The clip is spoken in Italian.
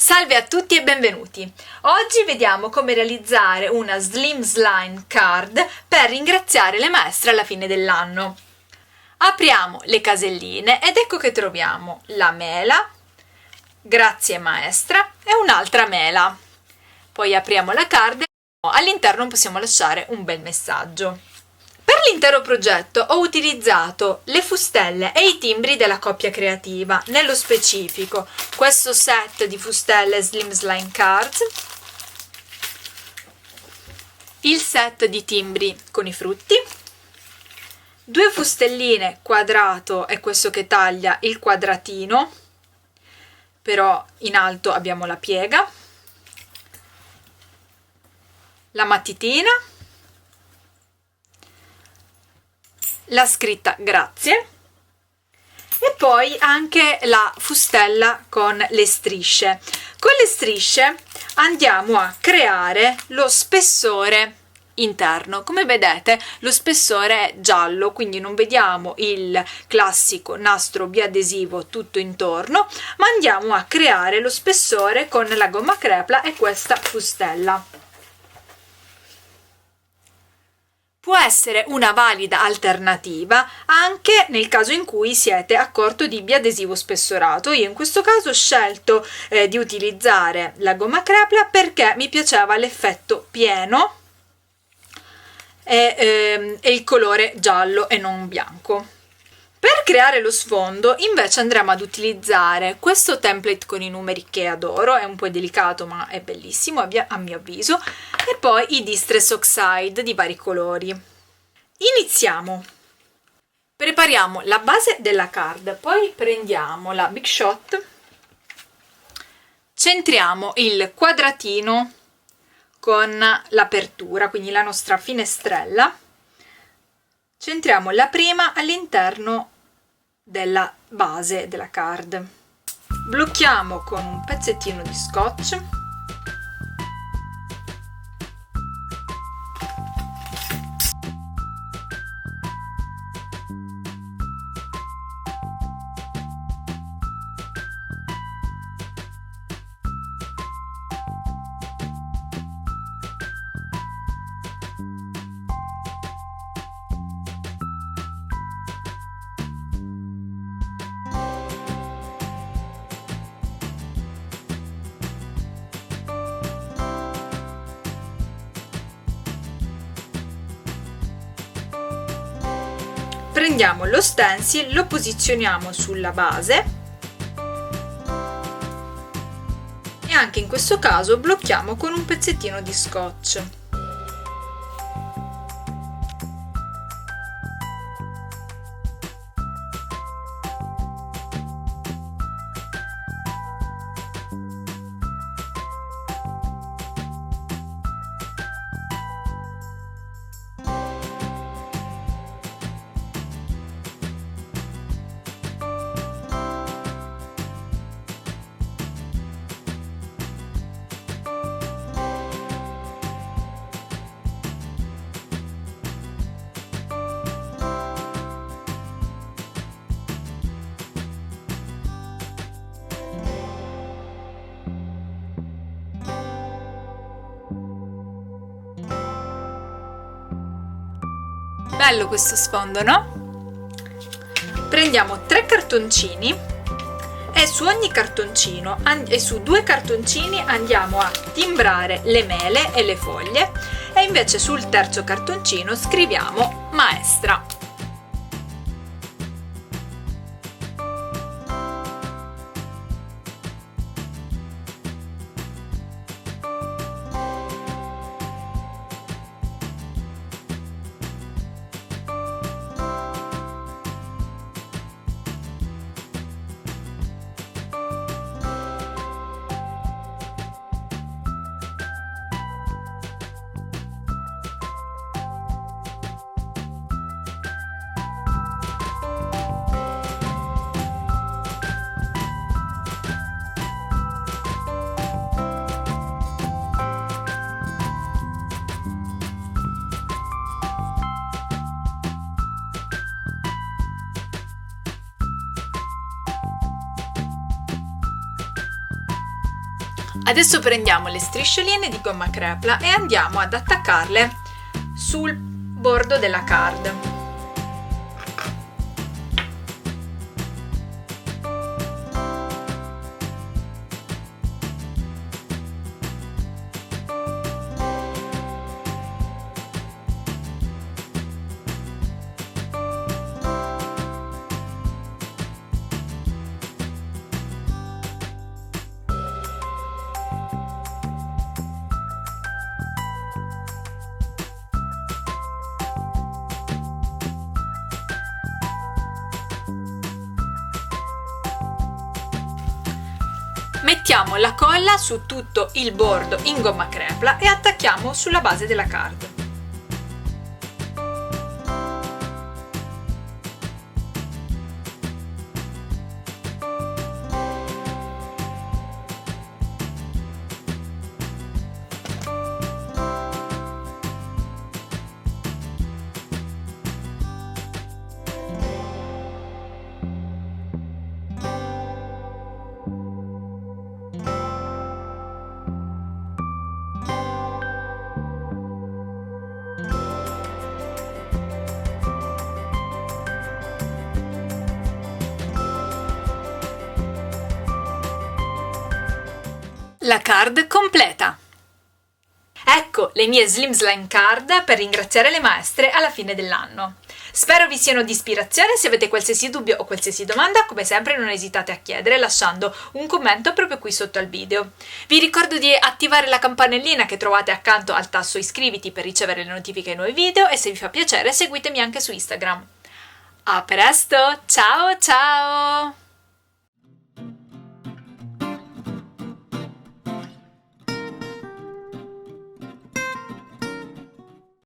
Salve a tutti e benvenuti! Oggi vediamo come realizzare una Slim Slime Card per ringraziare le maestre alla fine dell'anno. Apriamo le caselline ed ecco che troviamo la mela, grazie maestra, e un'altra mela. Poi apriamo la card e all'interno possiamo lasciare un bel messaggio. Per l'intero progetto ho utilizzato le fustelle e i timbri della coppia creativa, nello specifico questo set di fustelle Slim Slime Cards, il set di timbri con i frutti, due fustelline quadrato e questo che taglia il quadratino, però in alto abbiamo la piega, la matitina, la scritta grazie e poi anche la fustella con le strisce. Con le strisce andiamo a creare lo spessore interno. Come vedete lo spessore è giallo, quindi non vediamo il classico nastro biadesivo tutto intorno, ma andiamo a creare lo spessore con la gomma crepla e questa fustella. Può essere una valida alternativa anche nel caso in cui siete a corto di biadesivo spessorato. Io in questo caso ho scelto di utilizzare la gomma crepla perché mi piaceva l'effetto pieno e il colore giallo e non bianco. Per creare lo sfondo invece andremo ad utilizzare questo template con i numeri che adoro, è un po' delicato ma è bellissimo a mio avviso, e poi i Distress Oxide di vari colori. Iniziamo! Prepariamo la base della card, poi prendiamo la Big Shot, centriamo il quadratino con l'apertura, quindi la nostra finestrella, centriamo la prima all'interno della base della card, blocchiamo con un pezzettino di scotch, prendiamo lo stencil, lo posizioniamo sulla base e anche in questo caso blocchiamo con un pezzettino di scotch. Bello questo sfondo, no? Prendiamo 3 cartoncini e su ogni cartoncino e su 2 cartoncini andiamo a timbrare le mele e le foglie e invece sul terzo cartoncino scriviamo maestra. Adesso prendiamo le striscioline di gomma crepla e andiamo ad attaccarle sul bordo della card. Mettiamo la colla su tutto il bordo in gomma crepla e attacchiamo sulla base della card. La card completa! Ecco le mie Slim Slime card per ringraziare le maestre alla fine dell'anno. Spero vi siano di ispirazione. Se avete qualsiasi dubbio o qualsiasi domanda, come sempre non esitate a chiedere lasciando un commento proprio qui sotto al video. Vi ricordo di attivare la campanellina che trovate accanto al tasto iscriviti per ricevere le notifiche ai nuovi video e se vi fa piacere seguitemi anche su Instagram. A presto, ciao ciao!